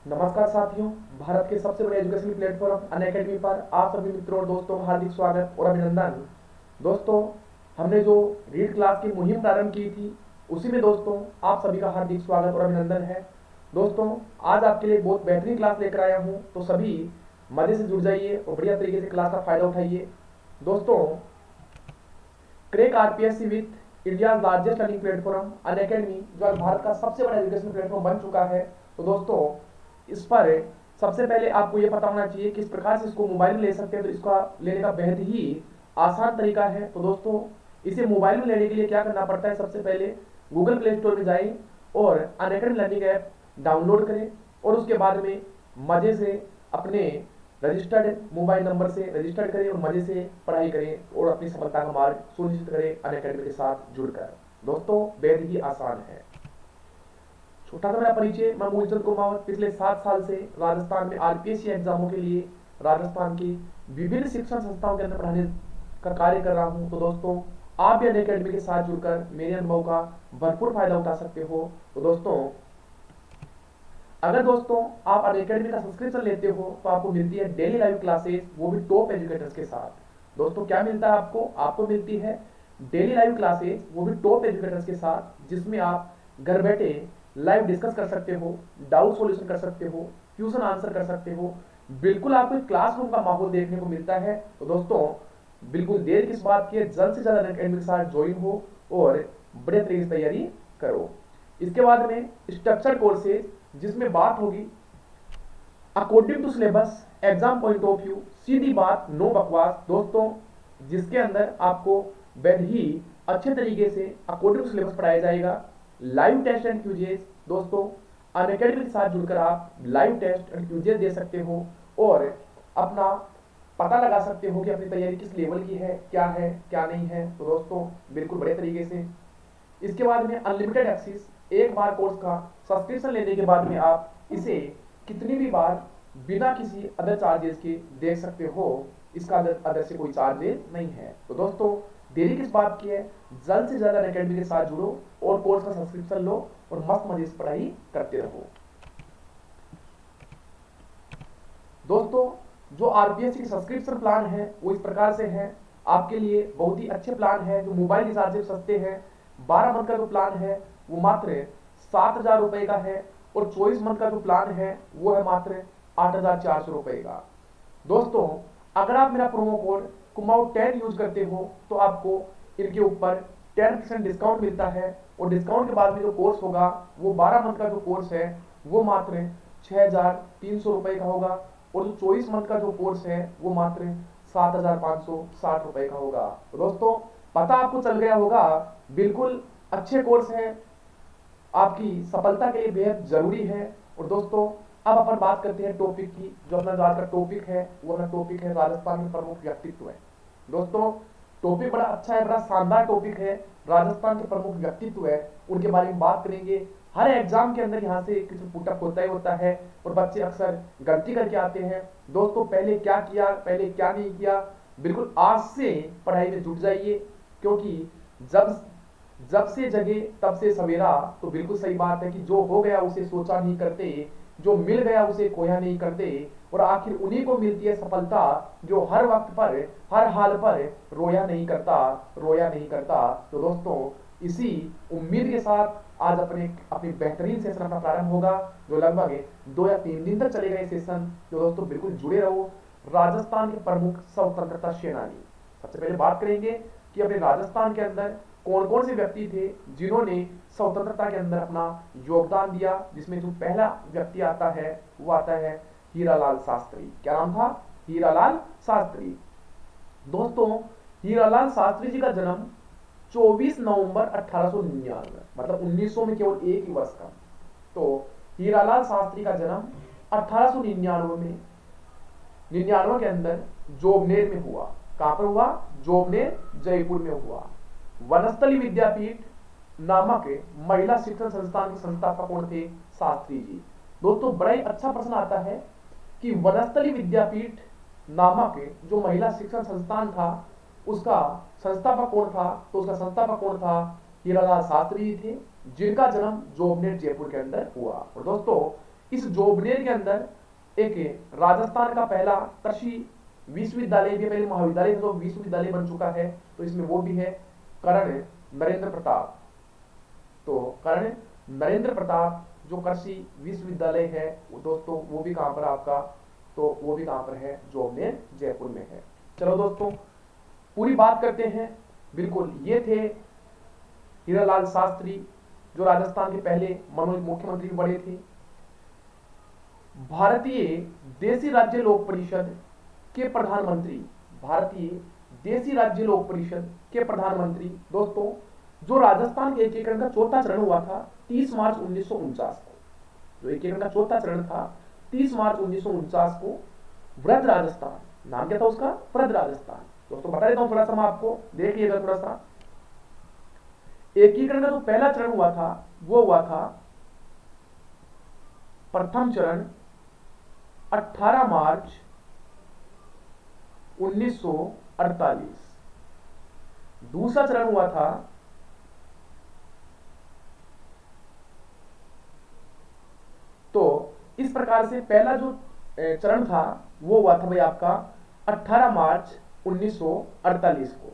नमस्कार साथियों, भारत के सबसे बड़े एजुकेशनल प्लेटफॉर्म अनअकैडमी पर आप सभी मित्रों और दोस्तों का हार्दिक स्वागत और अभिनंदन। दोस्तों, हमने जो रीड क्लास की मुहिम प्रारंभ की थी, उसी में दोस्तों आप सभी का हार्दिक स्वागत और अभिनंदन है। दोस्तों, आज आपके लिए बहुत बेहतरीन क्लास लेकर आया हूँ, तो सभी मजे से जुड़ जाइए और बढ़िया तरीके से क्लास का फायदा उठाइए। दोस्तों, crack RPSC with India largest learning platform Unacademy जो आज भारत का सबसे बड़ा एजुकेशन प्लेटफॉर्म बन चुका है। तो दोस्तों, इस पर सबसे पहले आपको ये पता होना चाहिए किस प्रकार से इसको मोबाइल में ले सकते हैं। तो इसका लेने का बेहद ही आसान तरीका है। तो दोस्तों, इसे मोबाइल में लेने के लिए क्या करना पड़ता है, सबसे पहले गूगल प्ले स्टोर में जाएं और अनअकैडमी लर्निंग ऐप डाउनलोड करें और उसके बाद में मजे से अपने रजिस्टर्ड मोबाइल नंबर से रजिस्टर्ड करें और मजे से पढ़ाई करें और अपनी सफलता का मार्ग सुनिश्चित करें अनअकैडमी के साथ जुड़कर। दोस्तों, बेहद ही आसान है। छोटा सा मेरा परिचय, मैं मूलचंद कुमावत पिछले 7 साल से राजस्थान में आरपीएससी एग्जामों के लिए राजस्थान की विभिन्न शिक्षण संस्थाओं के अंदर पढ़ाने का कार्य कर रहा हूं। तो दोस्तों, आप भी अनअकैडमी के साथ जुड़कर मेरे अनुभव का भरपूर फायदा उठा सकते हो। तो दोस्तों, अगर दोस्तों आप अनअकैडमी का सब्सक्रिप्शन लेते हो तो आपको मिलती है डेली लाइव क्लासेस, वो भी टॉप एजुकेटर्स के साथ। दोस्तों, क्या मिलता है आपको मिलती है डेली लाइव क्लासेस, वो भी टॉप एजुकेटर्स के साथ, जिसमें आप घर बैठे लाइव डिस्कस कर सकते हो, डाउट सॉल्यूशन कर सकते हो, क्वेश्चन आंसर कर सकते हो। बिल्कुल आपको क्लासरूम का माहौल देखने को मिलता है। तो दोस्तों, बिल्कुल देर किस बात की है, जल्द से जल्द अनअकैडमी के साथ ज्वाइन हो और बड़े तरीके से तैयारी करो। इसके बाद में स्ट्रक्चर कोर्सेज, जिसमें बात होगी according to syllabus, exam point of view, सीधी बात नो बकवास। दोस्तों, जिसके अंदर आपको बेहद ही अच्छे तरीके से अकॉर्डिंग टू सिलेबस पढ़ाया जाएगा। लाइव टेस्ट एंड क्यूजेस, दोस्तों अनअकैडमी के साथ जुड़कर आप लाइव टेस्ट एंड क्यूजेस दे सकते हो और अपना पता लगा सकते हो कि अपनी तैयारी किस लेवल की है क्या नहीं है। तो दोस्तों, बिल्कुल बड़े तरीके से। इसके बाद में अनलिमिटेड एक्सेस, एक बार कोर्स का सब्सक्रिप्शन लेने के बाद में आप इसे कितनी भी बार बिना किसी अदर चार्जेस के देख सकते हो। इसका अदर से कोई चार्जेस नहीं है। तो दोस्तों, देरी किस बात की है, जल्द से जल्द अनअकैडमी के साथ जुड़ो और कोर्स का सब्सक्रिप्शन लो और मस्त मजे से पढ़ाई करते रहो। दोस्तों, जो आरपीएससी की सब्सक्रिप्शन प्लान है वो इस प्रकार से है। आपके लिए बहुत ही अच्छे प्लान है जो मोबाइल रिचार्ज से सस्ते हैं। 12 मंथ का जो प्लान है वो मात्र 7,000 रुपए का है और 24 मंथ का जो प्लान है वो है मात्र 8,400 रुपए का। दोस्तों, अगर आप मेरा प्रोमो कोड कुमाऊ10 यूज करते हो तो आपको इनके ऊपर 10% डिस्काउंट मिलता है और डिस्काउंट के बाद में जो कोर्स होगा वो 12 मंथ का जो कोर्स है वो मात्र 6,300 रुपए का होगा और जो 24 मंथ का जो कोर्स है वो मात्र 7,560 रुपए का होगा। तो दोस्तों, पता आपको चल गया होगा, बिल्कुल अच्छे कोर्स है, आपकी सफलता के लिए बेहद जरूरी है। और दोस्तों, अब अपन बात करते हैं टॉपिक की। जो अपना आज का टॉपिक है वो अपना टॉपिक है राजस्थान के प्रमुख व्यक्तित्व है। दोस्तों, टॉपिक बड़ा अच्छा है, बड़ा शानदार टॉपिक है। राजस्थान के प्रमुख व्यक्तित्व है, उनके बारे में बात करेंगे। हर एग्जाम के अंदर यहाँ से कुछ पुटअप होता ही होता है और बच्चे अक्सर गलती करके आते हैं। दोस्तों, पहले क्या किया, पहले क्या नहीं किया, बिल्कुल आज से पढ़ाई में जुट जाइए, क्योंकि जब जब से जगे तब से सवेरा। तो बिल्कुल सही बात है कि जो हो गया उसे सोचा नहीं करते, जो मिल गया उसे खोया नहीं करते और आखिर उन्हीं को मिलती है सफलता जो हर वक्त पर हर हाल पर रोया नहीं करता। तो दोस्तों, इसी उम्मीद के साथ आज अपनी बेहतरीन सेशन अपना प्रारंभ होगा, जो लगभग 2 या 3 दिन तक चलेगा ये सेशन। तो दोस्तों, बिल्कुल जुड़े रहो। राजस्थान के प्रमुख स्वतंत्रता सेनानी, सबसे पहले बात करेंगे कि अपने राजस्थान के अंदर कौन कौन से व्यक्ति थे जिन्होंने स्वतंत्रता के अंदर अपना योगदान दिया। जिसमें जो पहला व्यक्ति आता है वो आता है हीरालाल शास्त्री। क्या नाम था? हीरालाल शास्त्री। दोस्तों, हीरालाल शास्त्री जी का जन्म 24 नवंबर 1899, मतलब 1900 में केवल एक ही वर्ष का। तो हीरालाल शास्त्री का जन्म 1899 में 99 के अंदर जोबनेर में हुआ। कहां पर हुआ? जोबनेर, जयपुर में हुआ। वनस्थली विद्यापीठ नामक महिला शिक्षण संस्थान के संस्थापक कौन थे? शास्त्री जी। दोस्तों, बड़ा ही अच्छा प्रश्न आता है कि वनस्थली विद्यापीठ नामक जो महिला शिक्षण संस्थान था उसका संस्थापक कौन था? तो उसका संस्थापक कौन था? हीरालाल शास्त्री जी थे, जिनका जन्म जोबनेर, जयपुर के अंदर हुआ। और दोस्तों, इस जोबनेर के अंदर एक राजस्थान का पहला कृषि विश्वविद्यालय भी, पहले महाविद्यालय जो विश्वविद्यालय बन चुका है, तो इसमें वो भी है कर्ण नरेंद्र प्रताप। तो कर्ण नरेंद्र प्रताप जो कृषि विश्वविद्यालय है दोस्तों, वो भी कहां पर आपका, तो वो भी कहां पर है, जोबनेर जयपुर में है। चलो दोस्तों पूरी बात करते हैं। बिल्कुल ये थे हीरालाल शास्त्री, जो राजस्थान के पहले मनोनीत मुख्यमंत्री बने थे। भारतीय देशी राज्य लोक परिषद के प्रधानमंत्री, भारतीय देशी राज्य लोक परिषद के प्रधानमंत्री दोस्तों, जो राजस्थान के एकीकरण का चौथा चरण हुआ था 30 मार्च 1949 को, जो एकीकरण का चौथा चरण था 30 मार्च 1949 को, वृहद राजस्थान, नाम क्या था उसका, वृहद राजस्थान। दोस्तों बता देता हूं थोड़ा सा, मैं आपको देख लीजिएगा थोड़ा सा। एकीकरण का जो पहला चरण हुआ था वो हुआ था प्रथम चरण 18 मार्च 1948। दूसरा चरण हुआ था तो इस प्रकार से पहला जो चरण था वो हुआ था भाई आपका 18 मार्च 1948 को।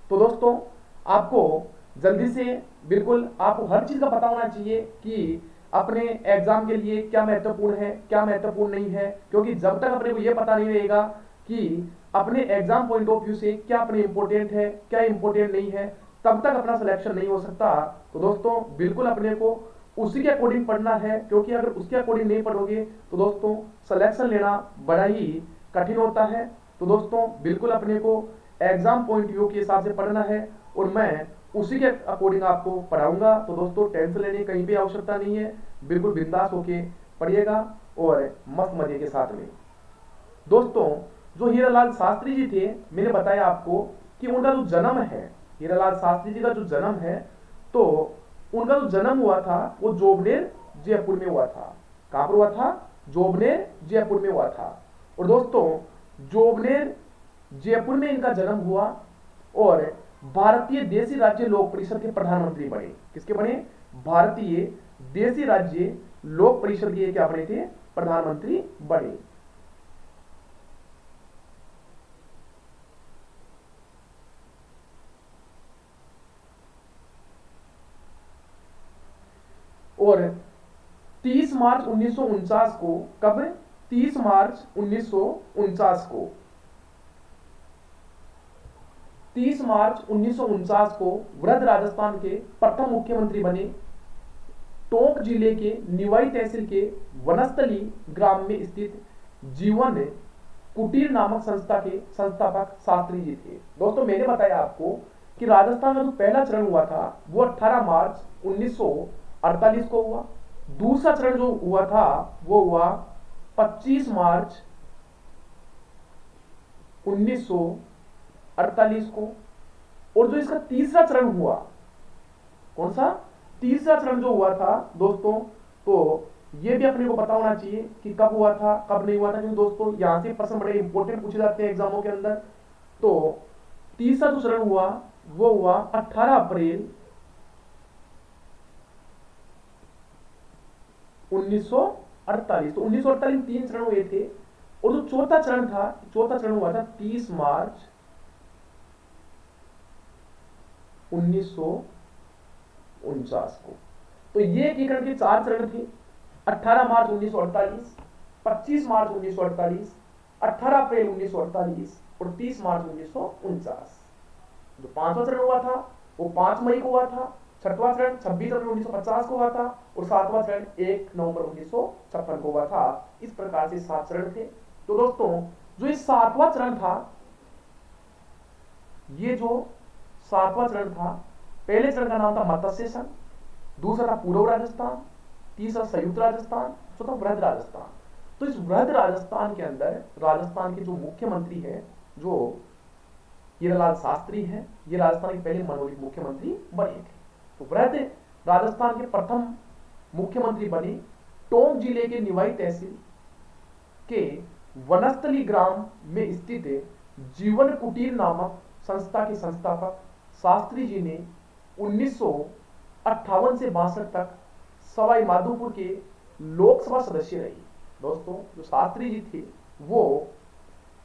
तो दोस्तों आपको जल्दी से बिल्कुल आपको हर चीज का पता होना चाहिए कि अपने एग्जाम के लिए क्या महत्वपूर्ण है, क्या महत्वपूर्ण नहीं है, क्योंकि जब तक अपने को यह पता नहीं रहेगा कि अपने एग्जाम पॉइंट ऑफ व्यू से क्या अपने इंपॉर्टेंट है, क्या इंपॉर्टेंट नहीं है, तब तक अपना सिलेक्शन नहीं हो सकता। तो दोस्तों बिल्कुल अपने को उसी के अकॉर्डिंग पढ़ना है, क्योंकि अगर उसके अकॉर्डिंग नहीं पढ़ोगे तो दोस्तों सिलेक्शन लेना बड़ा ही कठिन होता है। तो दोस्तों बिल्कुल अपने को एग्जाम पॉइंट व्यू के हिसाब से पढ़ना है और मैं उसी के अकॉर्डिंग आपको पढ़ाऊंगा। तो दोस्तों टेंशन लेने की कहीं भी आवश्यकता नहीं है, बिल्कुल बिंदास होके पढ़िएगा और मस्त मजे के साथ में। दोस्तों जो हीरालाल शास्त्री जी थे, मैंने बताया आपको कि उनका जो जन्म है, हीरालाल शास्त्री जी का जो जन्म है, तो उनका जो जन्म हुआ था वो जोबनेर जयपुर में हुआ था। कहां पर हुआ था, जोबनेर जयपुर में हुआ था। और दोस्तों जोबनेर जयपुर में इनका जन्म हुआ और भारतीय देशी राज्य लोक परिषद के प्रधानमंत्री बने। किसके बने, भारतीय देशी राज्य लोक परिषद के क्या बने थे, प्रधानमंत्री बने। और 30 मार्च 1949 को, कब, 30 मार्च 1949 को, 30 मार्च 1949 को वृहद राजस्थान के प्रथम मुख्यमंत्री बने। टोंक जिले के निवाई तहसील के वनस्थली ग्राम में स्थित जीवन कुटीर नामक संस्था के संस्थापक शास्त्री जी थे। दोस्तों मैंने बताया आपको कि राजस्थान में जो पहला चरण हुआ था वो 18 मार्च 1948 को हुआ। दूसरा चरण जो हुआ था वो हुआ 25 मार्च 1948 को। और जो इसका तीसरा चरण हुआ, कौन सा, तीसरा चरण जो हुआ था दोस्तों, तो ये भी अपने को पता होना चाहिए कि कब हुआ था कब नहीं हुआ था, क्योंकि दोस्तों यहां से प्रश्न बड़े इंपॉर्टेंट पूछे जाते हैं एग्जामों के अंदर। तो तीसरा जो चरण हुआ वो हुआ 18 अप्रैल 1948। तो 1948 में 3 चरण हुए थे। और जो चौथा चरण था, चौथा चरण हुआ था 30 मार्च 1949 को। तो ये एकीकरण के 4 चरण थे, 18 मार्च 1948, 25 मार्च 1948, 18 अप्रैल 1948 और 30 मार्च 1949। जो 5वां चरण हुआ था वो 5 मई को हुआ था, 6वां चरण 26 अप्रैल 1950 को हुआ था और 7वां चरण 1 नवंबर 1956 को हुआ था। इस प्रकार से 7 चरण थे। तो दोस्तों जो इस 7वां चरण था, ये जो 7वां चरण था, पहले चरण का नाम था मत्स्य संघ, दूसरा था पूर्व राजस्थान, तीसरा संयुक्त राजस्थान, चौथा वृहद राजस्थान। तो इस वृहद राजस्थान के अंदर राजस्थान के जो मुख्यमंत्री है, जो हीरालाल शास्त्री हैं, ये राजस्थान के पहले मनोनीत मुख्यमंत्री बने थे। तो वृहद राजस्थान के प्रथम मुख्यमंत्री बने टोंक जिले के निवाई तहसील के वनस्थली ग्राम में स्थित जीवन कुटीर नामक संस्था के संस्थापक शास्त्री जी ने 1958 से 62 तक सवाई माधोपुर के लोकसभा सदस्य रही। दोस्तों जो शास्त्री जी थे वो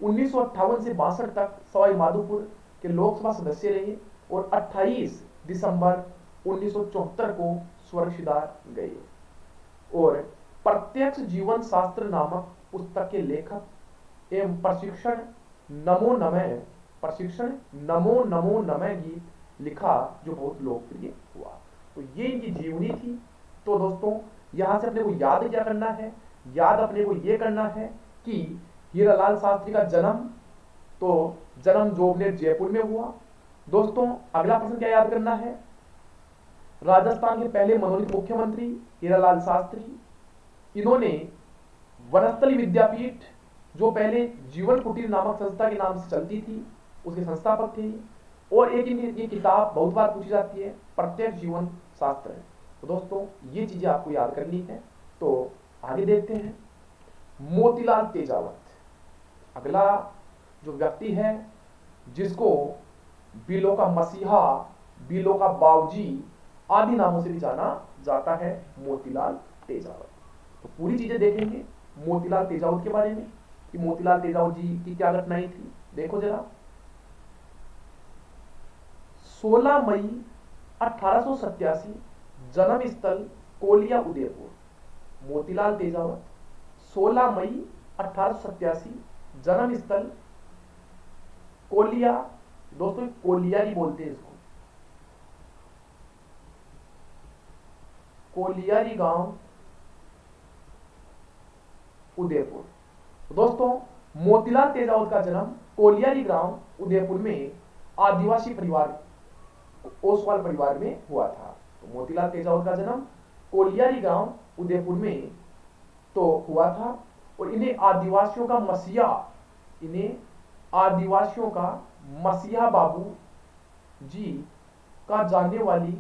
1958 से 62 तक सवाई माधोपुर के लोकसभा सदस्य रहे और 28 दिसंबर 1974 को स्वर्गसिधार गए। और प्रत्यक्ष जीवन शास्त्र नामक पुस्तक के लेखक एवं प्रशिक्षण नमो नमो नमः गीत लिखा जो बहुत लोकप्रिय हुआ। तो ये इनकी जीवनी थी। तो दोस्तों यहां से अपने को याद क्या करना है, याद अपने को ये करना है कि हीरालाल शास्त्री का जन्म जोबनेर जयपुर में हुआ। दोस्तों अगला प्रश्न क्या याद करना है, राजस्थान के पहले मनोनीत मुख्यमंत्री हीरालाल शास्त्री। इन्होंने वनस्थली विद्यापीठ जो पहले जीवन कुटीर नामक संस्था के नाम से चलती थी उसके संस्थापक थे। और एक ये किताब बहुत बार पूछी जाती है, प्रत्यक्ष जीवन शास्त्र है। तो दोस्तों ये चीजें आपको याद करनी है। तो आगे देखते हैं, मोतीलाल तेजावत अगला जो व्यक्ति है जिसको बिलों का मसीहा, बिलों का बाबूजी आदि नामों से भी जाना जाता है, मोतीलाल तेजावत। तो पूरी चीजें देखेंगे मोतीलाल तेजावत के बारे में कि मोतीलाल तेजावत जी की क्या घटनाएं थी। देखो जरा, 16 मई 1887 जन्म स्थल कोलिया उदयपुर। मोतीलाल तेजावत 16 मई 1887 जन्म स्थल कोलिया, दोस्तों कोलियारी बोलते हैं इसको, कोलियारी गांव उदयपुर। दोस्तों मोतीलाल तेजावत का जन्म कोलियारी गांव उदयपुर में आदिवासी परिवार ओसवाल परिवार में हुआ था। तो मोतीलाल तेजावत का जन्म कोलियारी गांव उदयपुर में तो हुआ था। और इन्हें आदिवासियों का मसीहा बाबू जी का जानने वाली,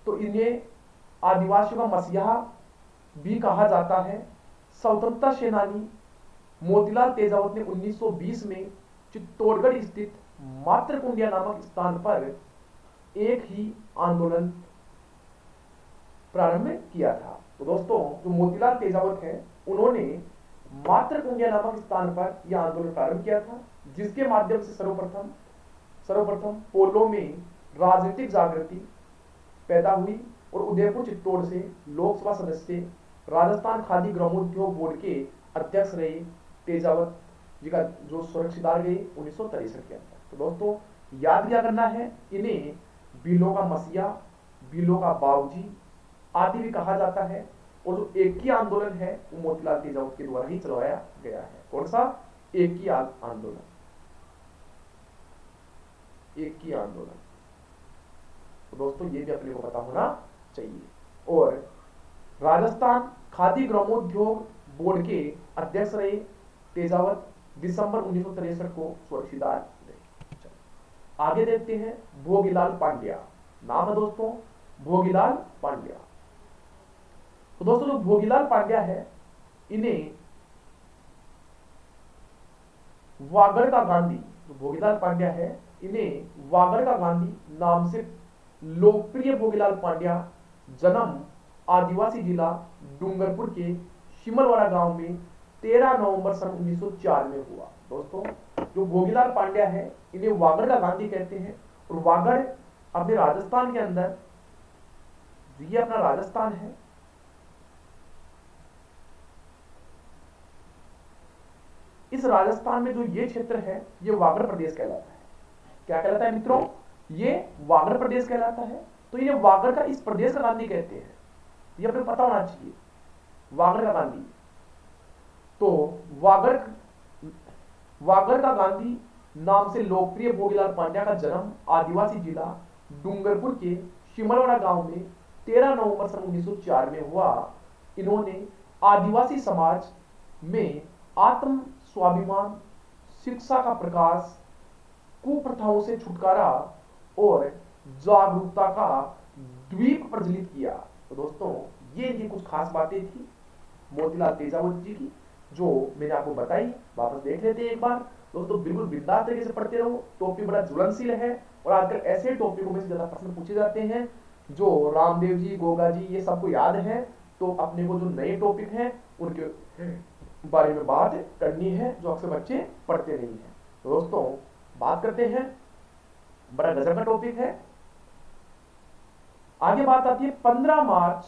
तो इन्हें आदिवासियों का मसीहा भी कहा जाता है। स्वतंत्रता सेनानी मोतीलाल तेजावत ने 1920 में चित्तौड़गढ़ स्थित मातृकुंडिया नामक स्थान पर एक ही आंदोलन प्रारंभ किया था। तो दोस्तों जो मोतीलाल तेजावत है उन्होंने मातृकुंडिया नामक स्थान पर यह आंदोलन प्रारंभ किया था, जिसके माध्यम से सर्वप्रथम पोलो में राजनीतिक जागृति पैदा हुई और उदयपुर चित्तौड़ से लोकसभा सदस्य, राजस्थान खादी ग्रामोद्योग बोर्ड के अध्यक्ष रहे तेजावत जी का जो स्वर्गसिधार गए 1963 के अंदर। तो दोस्तों याद क्या करना है, इन्हें बिलों का मसीहा, बिलों का बाबूजी आदि भी कहा जाता है। और जो एक ही आंदोलन है वो मोतीलाल तेजावत के द्वारा ही चलाया गया है। कौन सा? एक ही आंदोलन। तो दोस्तों ये भी अपने को पता होना चाहिए। और राजस्थान खादी ग्रामोद्योग बोर्ड के अध्यक्ष रहे तेजावत, दिसंबर 1963 को स्वर्गसिधार गए। आगे देखते हैं भोगीलाल पांड्या, नाम है दोस्तों भोगीलाल पांड्या। तो दोस्तों जो भोगीलाल पांड्या है इन्हें वागड़ का गांधी, जो भोगीलाल पांड्या है इन्हें वागड़ का गांधी नाम से लोकप्रिय भोगीलाल पांड्या जन्म आदिवासी जिला डूंगरपुर के शिमलवाड़ा गांव में 13 नवंबर सन 1904 में हुआ। दोस्तों जो भोगीलाल पांड्या है इन्हें वागड़ का गांधी कहते हैं। और वागड़ अपने राजस्थान के अंदर, ये अपना राजस्थान है, इस राजस्थान में जो ये क्षेत्र है ये वागड़ प्रदेश कहलाता है। क्या कहलाता है मित्रों? ये वागड़ प्रदेश कहलाता है। तो ये वागड़ का इस प्रदेश का गांधी कहते हैं, ये अपने पता होना चाहिए, वागड़ का गांधी। तो वागड़ का गांधी नाम से लोकप्रिय भोगीलाल पांड्या का जन्म आदिवासी जिला डूंगरपुर के शिमलवाड़ा गांव में 13 नवंबर सन 1904 में हुआ। इन्होंने आदिवासी समाज में आत्म स्वाभिमान, शिक्षा का प्रकाश, कुप्रथाओं से छुटकारा और जागरूकता का द्वीप प्रज्वलित किया। तो दोस्तों ये कुछ खास बातें थी मोतीलाल तेजावत जी की जो मैंने आपको बताई। वापस देख लेते हैं एक बार। दोस्तों बिल्कुल बिंदास तरीके से पढ़ते रहो, टॉपिक बड़ा ज्वलनशील है और आजकल ऐसे टॉपिकों में से ज्यादा प्रश्न पूछे जाते हैं जो रामदेव जी, गोगा जी ये सबको याद है। तो अपने को जो नए टॉपिक हैं उनके बारे में बात करनी है जो अक्सर बच्चे पढ़ते नहीं हैं। तो दोस्तों बात करते हैं, बड़ा गजब का टॉपिक है। आगे बात आती है 15 मार्च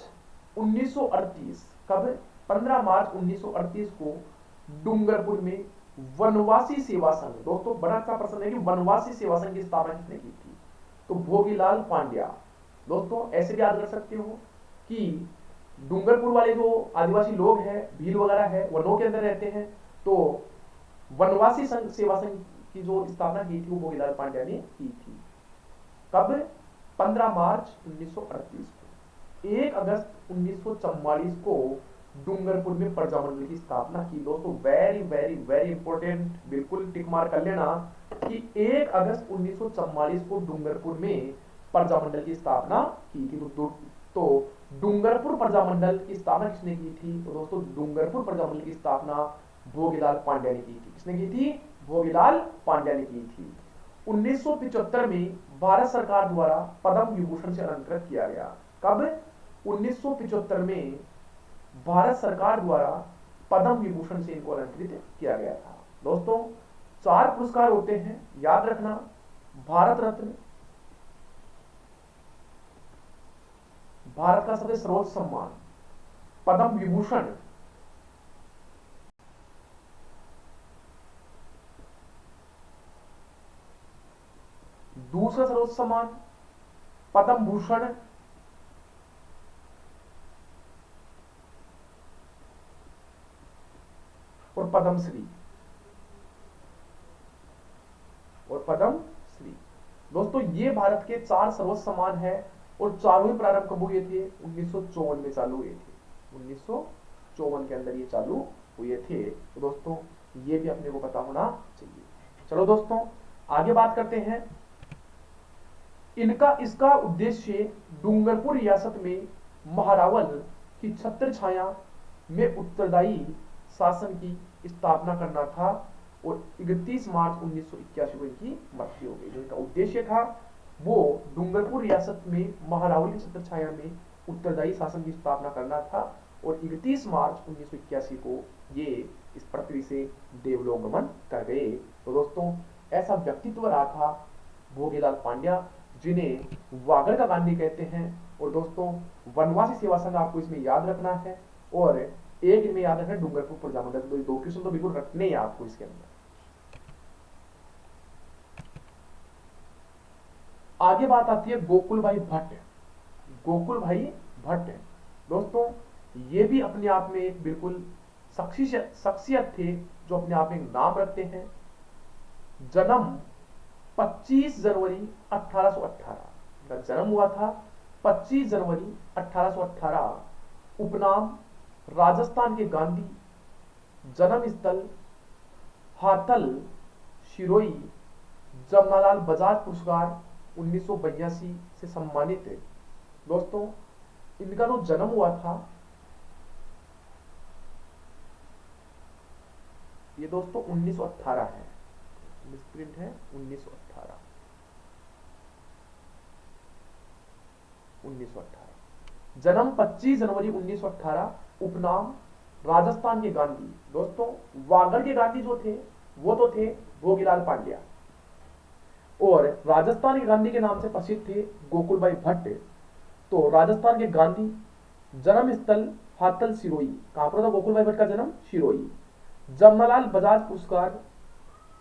1938। कब? 15 मार्च 1938 को डूंगरपुर में वनवासी सेवा संघ। दोस्तों बड़ा अच्छा प्रश्न है कि वनवासी सेवा संघ की स्थापना किसने की थी? तो भोगीलाल पांड्या। दोस्तों ऐसे भी याद कर सकते हो कि डूंगरपुर वाले जो आदिवासी लोग हैं, भील वगैरह है, वनों के अंदर रहते हैं, तो वनवासी संघ सेवा संघ की जो स्थापना की थी वो भोगीलाल पांड्या ने की थी। कब? 15 मार्च 1938 को। 1 अगस्त 1944 को डूंगरपुर में प्रजामंडल की स्थापना की। दोस्तों वेरी वेरी वेरी इंपॉर्टेंट, बिल्कुल टिक मार कर लेना कि 1 अगस्त 1944 को डूंगरपुर में प्रजामंडल की स्थापना की थी। तो डूंगरपुर प्रजामंडल की स्थापना किसने की थी? तो दोस्तों डूंगरपुर प्रजामंडल की स्थापना भोगीलाल पांड्या ने की थी। किसने की थी? भोगीलाल पांड्या ने की थी। 1975 में भारत सरकार द्वारा पद्म विभूषण से अलंकृत किया गया। कब? 1975 में भारत सरकार द्वारा पद्म विभूषण से इनको अलंकृत किया गया था। दोस्तों 4 पुरस्कार होते हैं, याद रखना। भारत रत्न, भारत का सबसे सर्वोच्च सम्मान, पद्म विभूषण, दूसरा सर्वोच्च सम्मान पद्म भूषण, और पद्मश्री, और पद्मश्री। दोस्तों ये भारत के 4 सर्वोच्च सम्मान है और चारों ही प्रारंभ कब हुए थे? 1954 में चालू हुए थे। 1954 के अंदर ये चालू हुए थे। तो दोस्तों ये भी अपने को पता होना चाहिए। चलो दोस्तों आगे बात करते हैं। इसका उद्देश्य डूंगरपुर रियासत में महारावल की छत्र छाया में उत्तरदायी शासन की स्थापना करना था और 31 मार्च 1981 को इनकी मृत्यु हो गई। जो इनका उद्देश्य था वो डूंगरपुर रियासत में महारावल की छत्र छाया में उत्तरदायी शासन की स्थापना करना था और 31 मार्च 1981 को ये इस पृथ्वी से देवलोक गमन कर गए। तो दोस्तों ऐसा व्यक्तित्व रहा था भोगीलाल पांड्या, जिन्हें वागड़ का गांधी कहते हैं। और दोस्तों वनवासी सेवा संघ आपको इसमें याद रखना है और एक इनमें याद रखना डूंगरपुर प्रजामंडल। तो 2 क्वेश्चन तो बिल्कुल रखने ही आपको इसके अंदर। आगे बात आती है गोकुल भाई भट्ट। गोकुल भाई भट्ट दोस्तों ये भी अपने आप में एक बिल्कुल शख्सियत थे जो अपने आप में एक नाम रखते हैं। जन्म 25 जनवरी 1818 का जन्म हुआ था। 25 जनवरी 1818। उपनाम राजस्थान के गांधी। जन्म स्थल हाथल शिरोई। जमनालाल बजाज पुरस्कार 1982 से सम्मानित है। दोस्तों इनका जो जन्म हुआ था ये दोस्तों 1918 है, मिसप्रिंट है 1918। जन्म 25 जनवरी 1918। उपनाम राजस्थान के गांधी। दोस्तों वागड़ के गांधी जो थे वो तो थे भोगीलाल पांड्या और राजस्थान के गांधी के नाम से प्रसिद्ध थे गोकुल भाई भट्ट। तो राजस्थान के गांधी। जन्म स्थल हाथल सिरोही। कहां पर था गोकुल भाई भट्ट का जन्म? सिरोही। जमनालाल बजाज पुरस्कार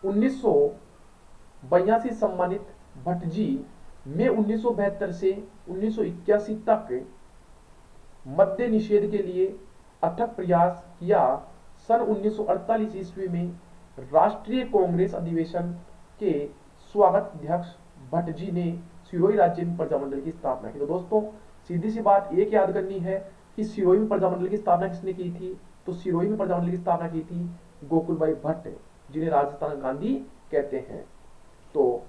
1982 सम्मानित भट्ट जी में 1972 से 1981 तक मद्य निषेध के लिए अथक प्रयास किया। सन 1948 ईस्वी में राष्ट्रीय कांग्रेस अधिवेशन के स्वागत अध्यक्ष भट्ट जी ने सिरोही राज्य में प्रजामंडल की स्थापना की। तो दोस्तों सीधी सी बात एक याद करनी है कि सिरोही में प्रजामंडल की स्थापना किसने की थी? तो सिरोही में प्रजामंडल की स्थापना की थी गोकुल भाई भट्ट, जिन्हें राजस्थान गांधी कहते हैं। तो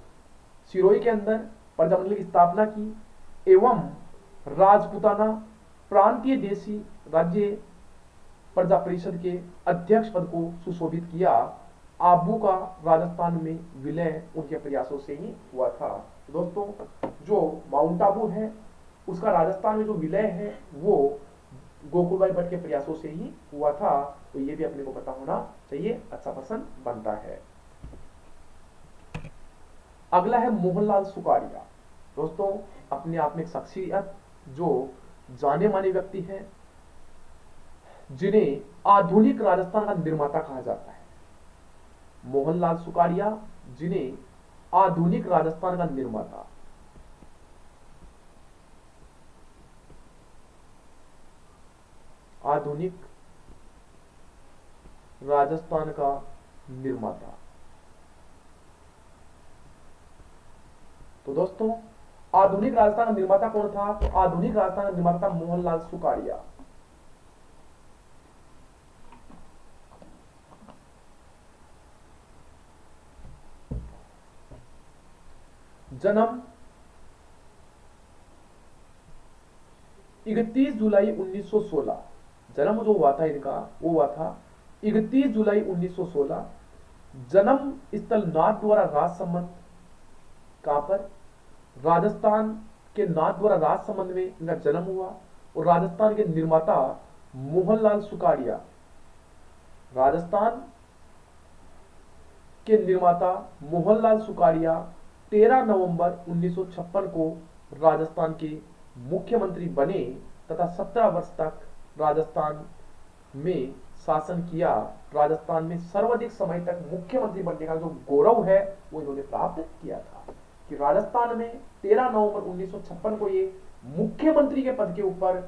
सिरोही के अंदर प्रजामंडल की स्थापना की एवं राजपुताना प्रांतीय देशी राज्य प्रजा परिषद के अध्यक्ष पद को सुशोभित किया। आबू का राजस्थान में विलय उनके प्रयासों से ही हुआ था। दोस्तों जो माउंट आबू है उसका राजस्थान में जो विलय है वो गोकुल भाई भट्ट के प्रयासों से ही हुआ था, तो ये भी अपने को पता होना चाहिए, अच्छा प्रश्न बनता है। अगला है मोहनलाल सुखाड़िया। दोस्तों अपने आप में एक शख्सियत जो जाने माने व्यक्ति हैं, जिन्हें आधुनिक राजस्थान का निर्माता कहा जाता है। मोहनलाल सुखाड़िया, जिन्हें आधुनिक राजस्थान का निर्माता, आधुनिक राजस्थान का निर्माता। तो दोस्तों आधुनिक राजस्थान का निर्माता कौन था? तो आधुनिक राजस्थान का निर्माता मोहनलाल सुखाड़िया। जन्म 31 जुलाई 1916। जन्म जो हुआ था इनका वो हुआ था 31 जुलाई 1916। जन्म स्थल नाथद्वारा राजसमंद, कहां पर? राजस्थान के नाथद्वारा राजसमंद में इनका जन्म हुआ। और राजस्थान के निर्माता मोहनलाल सुखाड़िया, राजस्थान के निर्माता मोहनलाल सुखाड़िया 13 नवंबर 1956 को राजस्थान के मुख्यमंत्री बने तथा 17 वर्ष तक राजस्थान में शासन किया। राजस्थान में सर्वाधिक समय तक मुख्यमंत्री बनने का जो गौरव है वो इन्होंने प्राप्त किया था, कि राजस्थान में 13 नवंबर 1956 को ये मुख्यमंत्री के पद के ऊपर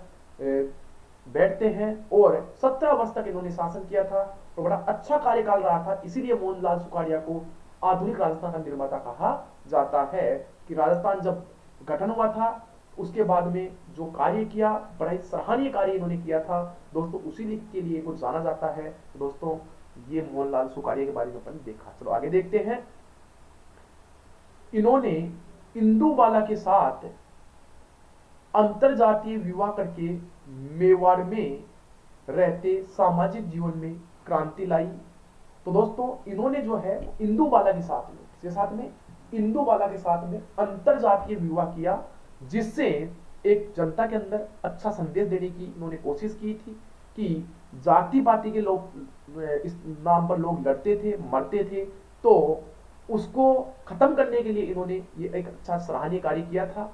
बैठते हैं और 17 वर्ष तक इन्होंने शासन किया था और बड़ा अच्छा कार्यकाल रहा था। इसीलिए मोहनलाल सुखाड़िया को आधुनिक राजस्थान का निर्माता कहा जाता है, कि राजस्थान जब गठन हुआ था उसके बाद में जो कार्य किया, बड़ा ही सराहनीय कार्य इन्होंने किया था दोस्तों, उसी के लिए इनको जाना जाता है। तो दोस्तों ये मोहनलाल सुखाड़िया के बारे में अपन देखा। चलो आगे देखते हैं। इन्होंने इंदुबाला के साथ अंतरजातीय विवाह करके मेवाड़ में रहते सामाजिक जीवन में क्रांति लाई। तो दोस्तों इन्होंने जो है इंदुबाला के साथ में, किसके साथ में? इंदुबाला के साथ में अंतरजातीय विवाह किया, जिससे एक जनता के अंदर अच्छा संदेश देने की इन्होंने कोशिश की थी कि जाति पाति के लोग इस नाम पर लोग लड़ते थे, मरते थे, तो उसको खत्म करने के लिए इन्होंने ये एक अच्छा सराहनीय कार्य किया था।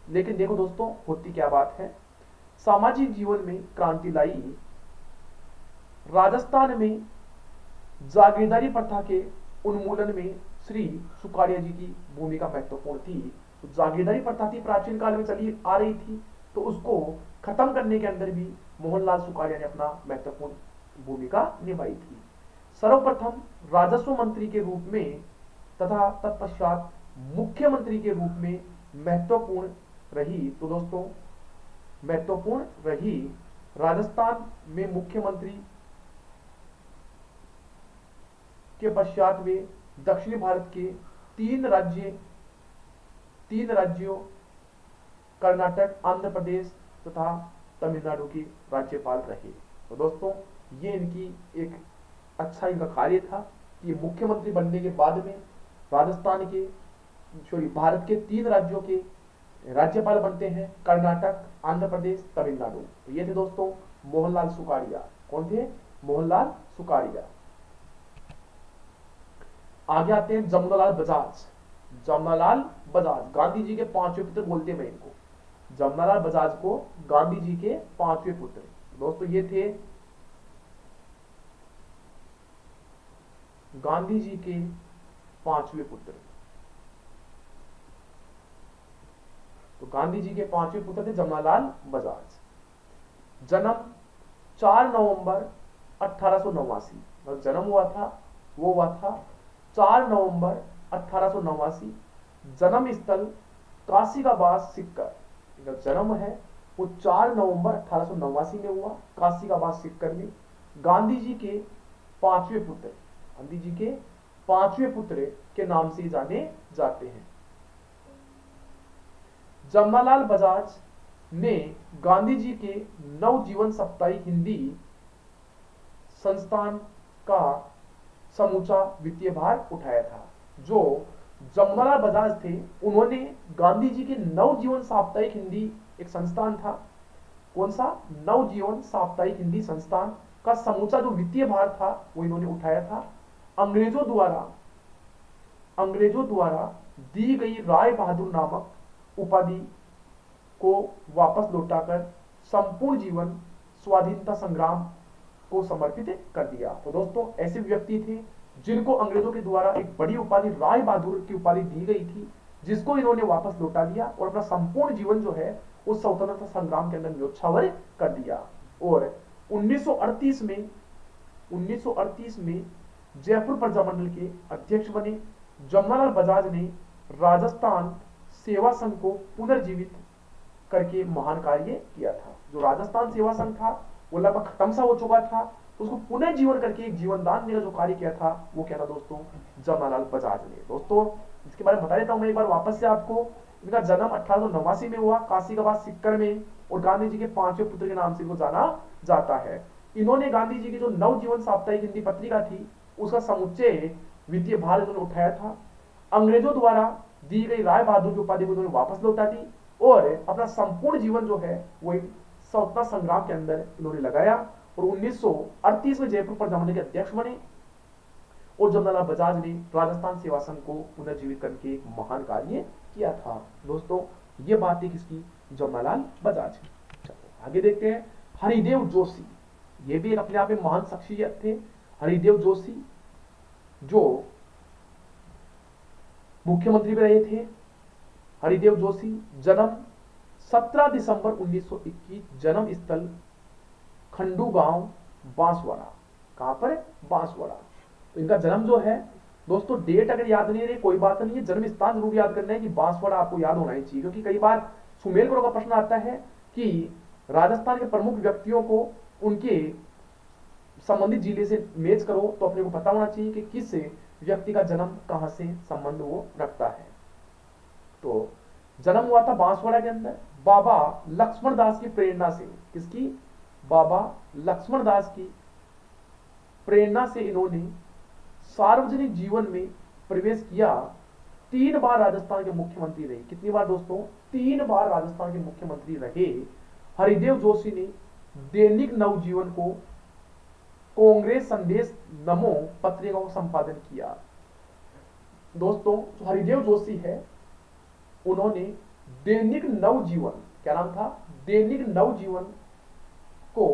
लेकिन देखो दोस्तों होती क्या बात है, सामाजिक जीवन में क्रांति लाई। राजस्थान में जागीरदारी प्रथा के उन्मूलन में श्री सुखाड़िया जी की भूमिका महत्वपूर्ण थी। तो जागीरदारी प्रथा थी, प्राचीन काल में चली आ रही थी, तो उसको खत्म करने के अंदर भी मोहनलाल सुखाड़िया ने अपना महत्वपूर्ण भूमिका निभाई थी। सर्वप्रथम राजस्व मंत्री के रूप में तथा तत्पश्चात मुख्यमंत्री के रूप में महत्वपूर्ण रही। तो दोस्तों महत्वपूर्ण रही। राजस्थान में मुख्यमंत्री के पश्चात वे दक्षिणी भारत के तीन राज्यों कर्नाटक, आंध्र प्रदेश तथा तमिलनाडु की राज्यपाल रहे। तो दोस्तों ये इनकी एक अच्छा इनका कार्य था कि मुख्यमंत्री बनने के बाद में राजस्थान के भारत के तीन राज्यों के राज्यपाल बनते हैं, कर्नाटक, आंध्र प्रदेश, तमिलनाडु। तो ये थे दोस्तों मोहनलाल सुखाड़िया। कौन थे? मोहनलाल सुखाड़िया। आगे आते हैं जमुनालाल बजाज। जमुनालाल बजाज गांधी जी के पांचवें पुत्र बोलते हैं इनको। जमुनालाल बजाज को गांधी जी के पांचवें पुत्र। दोस्तों ये थे गांधी जी के पांचवें पुत्र। तो गांधी जी के पांचवें पुत्र थे जमुनालाल बजाज। जन्म 4 नवंबर 1889। जन्म हुआ था वो हुआ था 4 नवंबर 1889। जन्म स्थल कासिकाबाद सिक्कर। जन्म है वो 4 नवंबर 1889 में हुआ, कासिकाबाद सिक्कर में। गांधी जी के पांचवें पुत्र, गांधी जी के पांचवें पुत्र के नाम से जाने जाते हैं। जमुनालाल बजाज ने गांधी जी के नवजीवन साप्ताहिक हिंदी संस्थान का समूचा वित्तीय भार उठाया था। जो जमुनालाल बजाज थे उन्होंने गांधी जी के नवजीवन साप्ताहिक हिंदी एक संस्थान था कौन सा? नवजीवन साप्ताहिक हिंदी संस्थान का समूचा जो वित्तीय भार था वो इन्होंने उठाया था। अंग्रेजों द्वारा दी गई राय बहादुर नामक उपाधि को वापस लौटाकर संपूर्ण जीवन स्वाधीनता संग्राम को समर्पित कर दिया। तो दोस्तों ऐसे व्यक्ति थे जिनको अंग्रेजों के द्वारा एक बड़ी उपाधि राय बहादुर की उपाधि दी गई थी, जिसको इन्होंने वापस लौटा दिया और अपना संपूर्ण जीवन जो है उस स्वतंत्रता संग्राम के अंदर न्योछावर कर दिया। और 1938 में जयपुर प्रजामंडल के अध्यक्ष बने। जमनालाल बजाज ने राजस्थान सेवा संघ को पुनर्जीवित करके महान कार्य किया था। जो राजस्थान सेवा संघ था वो लगभग खत्म सा हो चुका था, तो उसको पुनर्जीवन करके एक जीवन दान देने का जो कार्य किया था वो क्या था दोस्तों? जमनालाल बजाज ने। दोस्तों इसके बारे में बता देता हूं मैं एक बार वापस से आपको। इनका जन्म 1889 में हुआ काशीगबाद सीकर में, और गांधी जी के 5वें पुत्र के नाम से इनको जाना जाता है। इन्होंने गांधी जी की जो नवजीवन साप्ताहिक हिंदी पत्रिका थी उसका समुच्चय वित्तीय भार इन्होंने उठाया था। अंग्रेजों द्वारा दी गई राय बहादुर की उपाधि को इन्होंने वापस लौटा दी और अपना संपूर्ण जीवन जो है वो स्वतंत्रता संग्राम के अंदर इन्होंने लगाया। और 1938 में जयपुर प्रजामंडल के अध्यक्ष बने और जमनालाल बजाज ने राजस्थान सेवा संघ को पुनर्जीवित करके एक महान कार्य किया था। दोस्तों ये बात है किसकी? जमनालाल बजाज की। चलो आगे देखते हैं। हरिदेव जोशी, ये भी अपने आप में महान शख्सियत थे। हरिदेव जोशी जो मुख्यमंत्री भी रहे थे। हरिदेव जोशी जन्म 17 दिसंबर 1921, जन्म स्थल खंडू गांव बांसवाड़ा। कहां पर है? बांसवाड़ा। तो इनका जन्म जो है दोस्तों, डेट अगर याद नहीं रही कोई बात नहीं है, जन्म स्थान जरूर याद करना है कि बांसवाड़ा आपको याद होना ही चाहिए, क्योंकि कई बार सुमेरपुर का प्रश्न आता है कि राजस्थान के प्रमुख व्यक्तियों को उनके संबंधित जिले से मैच करो, तो अपने को पता होना चाहिए कि किस व्यक्ति का जन्म कहां से संबंध वो रखता है। तो जन्म हुआ था बांसवाड़ा के अंदर बाबा लक्ष्मण दास की प्रेरणा से। किसकी? बाबा लक्ष्मण दास की प्रेरणा से इन्होंने सार्वजनिक जीवन में प्रवेश किया। 3 बार राजस्थान के मुख्यमंत्री रहे। कितनी बार दोस्तों? 3 बार राजस्थान के मुख्यमंत्री रहे। हरिदेव जोशी ने दैनिक नवजीवन को कांग्रेस संदेश नमो पत्रिका को संपादन किया। दोस्तों जो हरिदेव जोशी है उन्होंने दैनिक नवजीवन, क्या नाम था? दैनिक नवजीवन को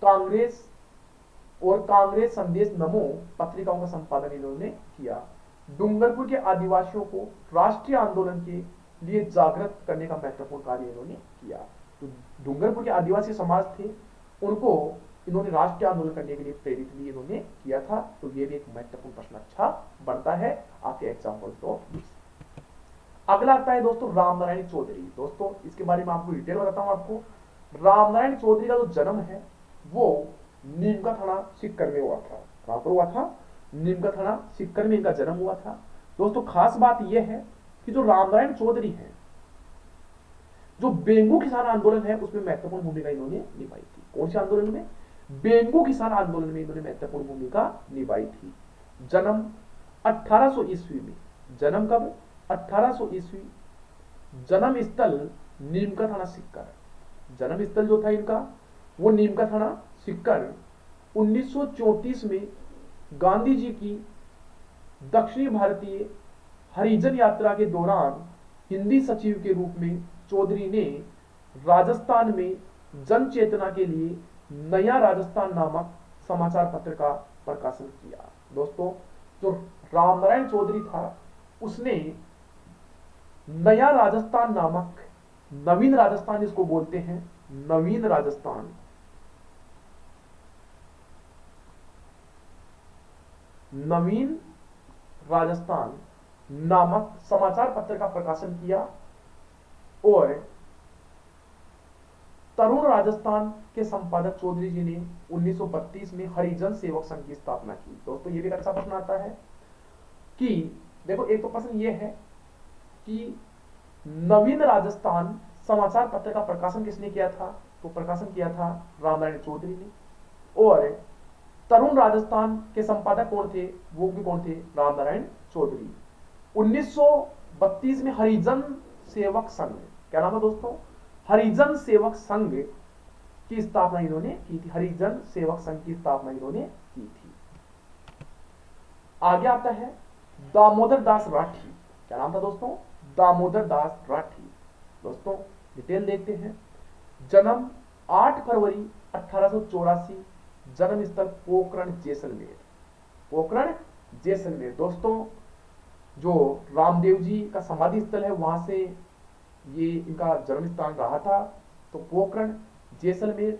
कांग्रेस और कांग्रेस संदेश नमो पत्रिकाओं का संपादन इन्होंने किया। डूंगरपुर के आदिवासियों को राष्ट्रीय आंदोलन के लिए जागृत करने का महत्वपूर्ण कार्य इन्होंने किया। तो डूंगरपुर के आदिवासी समाज थे, उनको इन्होंने राष्ट्रीय आंदोलन करने के लिए प्रेरित भी इन्होंने किया था। तो ये भी एक महत्वपूर्ण प्रश्न अच्छा बनता है आपके एग्जाम्पल तो। अगला आता है दोस्तों रामनारायण चौधरी। दोस्तों इसके बारे में आपको डिटेल बताता हूं आपको। रामनारायण चौधरी का जो जन्म है वो नीमका थाना सीकर में हुआ था। कहां पर हुआ था? नीमका थाना सीकर में इनका जन्म हुआ था। दोस्तों खास बात यह है कि जो रामनारायण चौधरी है, जो बेंगू किसान आंदोलन है उसमें महत्वपूर्ण भूमिका इन्होंने निभाई थी। कौन से आंदोलन में? बेंगू किसान आंदोलन में इन्होंने महत्वपूर्ण भूमिका निभाई थी। जन्म 1800 ईस्वी में। जन्म कब? 1800 ईस्वी। जन्म स्थल नीमका थाना सीकर। जन्म स्थल जो था इनका वो नीमका थाना सीकर। 1934 में गांधी जी की दक्षिणी भारतीय हरिजन यात्रा के दौरान हिंदी सचिव के रूप में चौधरी ने राजस्थान में जन चेतना के लिए नया राजस्थान नामक समाचार पत्र का प्रकाशन किया। दोस्तों जो रामनारायण चौधरी था उसने नया राजस्थान नामक, नवीन राजस्थान जिसको बोलते हैं, नवीन राजस्थान, नवीन राजस्थान नामक समाचार पत्र का प्रकाशन किया और तरुण राजस्थान के संपादक चौधरी जी ने 1932 में हरिजन सेवक संघ की स्थापना की। दोस्तों ये भी अच्छा प्रश्न आता है कि देखो, एक तो प्रश्न ये है कि नवीन राजस्थान समाचार पत्र का प्रकाशन किसने किया था? तो प्रकाशन किया था रामनारायण चौधरी ने। और तरुण राजस्थान के संपादक कौन थे? वो भी कौन थे? रामनारायण चौधरी। 1932 में हरिजन सेवक संघ, क्या नाम है दोस्तों? हरिजन सेवक संघ की स्थापना इन्होंने की थी, हरिजन सेवक संघ की स्थापना इन्होंने की थी। आगे आता है दामोदर दास राठी। क्या नाम था दोस्तों? दामोदर दास राठी। दोस्तों डिटेल देखते हैं। जन्म 8 फरवरी 1884, जन्म स्थल पोखरण जैसलमेर। पोखरण जैसलमेर। दोस्तों जो रामदेव जी का समाधि स्थल है वहां से ये इनका जन्म स्थान रहा था। तो पोखरण जैसलमेर।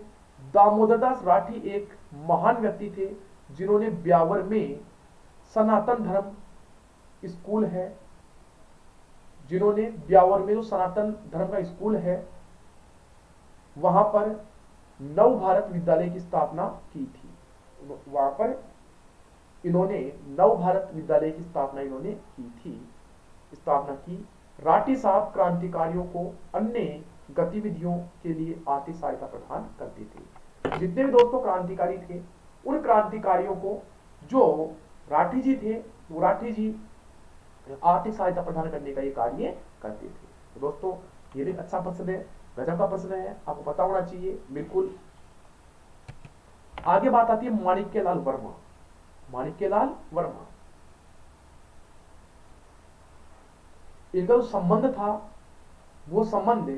दामोदर दास राठी एक महान व्यक्ति थे जिन्होंने ब्यावर में सनातन धर्म स्कूल है, जिन्होंने ब्यावर में जो सनातन धर्म का स्कूल है वहां पर नव भारत विद्यालय की स्थापना की थी। वहां पर इन्होंने नव भारत विद्यालय की स्थापना इन्होंने की थी, स्थापना की। राठी साहब क्रांतिकारियों को अन्य गतिविधियों के लिए आर्थिक सहायता प्रदान करते थे। जितने भी दोस्तों क्रांतिकारी थे उन क्रांतिकारियों को जो राठी जी थे वो राठी जी आर्थिक सहायता प्रदान करने का ये कार्य करते थे। तो दोस्तों ये भी अच्छा प्रश्न है, गजब का प्रश्न है, आपको पता होना चाहिए बिल्कुल। आगे बात आती है माणिक्यलाल वर्मा। माणिक्यलाल वर्मा, इनका जो संबंध था वो संबंध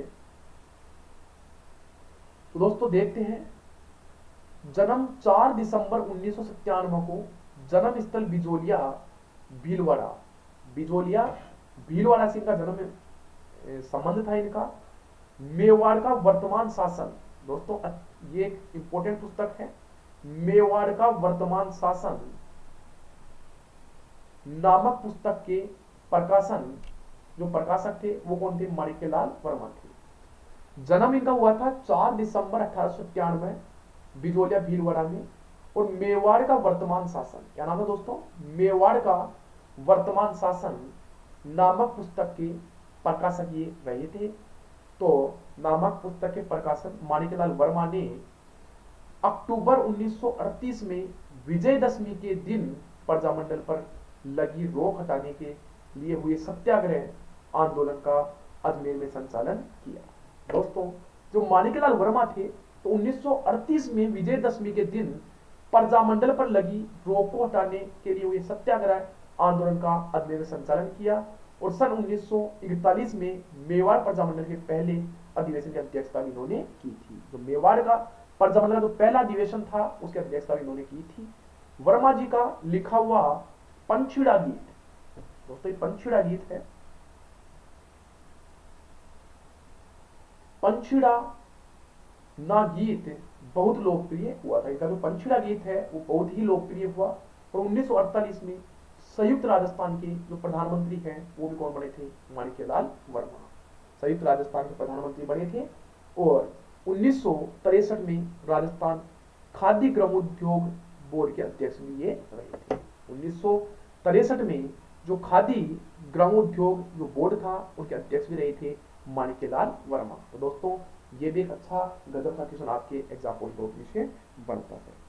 तो दोस्तों देखते हैं। जन्म 4 दिसंबर 1997 को, जन्म स्थल बिजोलिया भीलवाड़ा। बिजोलिया भीलवाड़ा से इनका जन्म संबंध था इनका। मेवाड़ का वर्तमान शासन। दोस्तों ये एक इंपॉर्टेंट पुस्तक है, मेवाड़ का वर्तमान शासन नामक पुस्तक के प्रकाशन जो प्रकाशक थे वो कौन थे? माणिक्यलाल वर्मा थे। जन्म इनका हुआ था 4 दिसंबर 1891 बिजोलिया भीलवाड़ा में। और मेवाड़ का वर्तमान शासन, क्या नाम था दोस्तों? मेवाड़ का वर्तमान शासन नामक पुस्तक के प्रकाशक ये रहे थे। तो नामक पुस्तक के प्रकाशक माणिक्यलाल वर्मा ने अक्टूबर 1938 में विजयदशमी के दिन प्रजामंडल पर लगी रोक हटाने के लिए हुए सत्याग्रह आंदोलन का अजमेर में संचालन किया। दोस्तों जो माणिक्यलाल वर्मा थे तो 1938 में विजयदशमी के दिन प्रजामंडल पर लगी रोक को हटाने के लिए हुए सत्याग्रह आंदोलन का अजमेर में संचालन किया। और सन 1941 में मेवाड़ प्रजामंडल के पहले अधिवेशन की अध्यक्षता इन्होंने की थी। जो मेवाड़ का प्रजामंडल का जो पहला अधिवेशन था उसकी अध्यक्षता इन्होंने की थी। वर्मा जी का लिखा हुआ पंछीड़ा गीत, दोस्तों ये पंछीड़ा गीत है। पंछीड़ा ना गीत बहुत लोकप्रिय हुआ था। इनका जो पंछीड़ा गीत है वो बहुत ही लोकप्रिय हुआ। और 1948 में संयुक्त राजस्थान के जो प्रधानमंत्री हैं वो भी कौन बने थे? माणिक्यलाल वर्मा संयुक्त राजस्थान के प्रधानमंत्री बने थे। और 1963 में राजस्थान खाद्य ग्रामोद्योग बोर्ड के अध्यक्ष भी ये रहे थे। 1963 में जो खादी ग्रामोद्योग जो बोर्ड था उनके अध्यक्ष भी रहे थे माणिक्यलाल वर्मा। तो दोस्तों ये भी एक अच्छा गजब का क्वेश्चन आपके एग्जाम पॉइंट ऑफ व्यू से बनता है।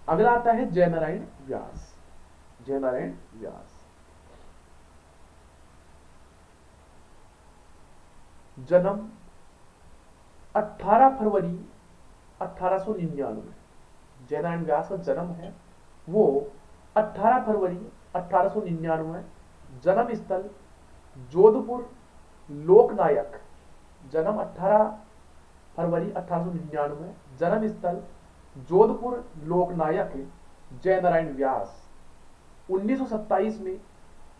अगला आता है जयनारायण व्यास। जयनारायण व्यास जन्म 18 फरवरी 1899। जयनारायण व्यास का जन्म है वो 18 फरवरी 1899। जन्म स्थल जोधपुर लोकनायक। जन्म 18 फरवरी 1899, जन्म स्थल जोधपुर लोकनायक जयनारायण व्यास 1927 में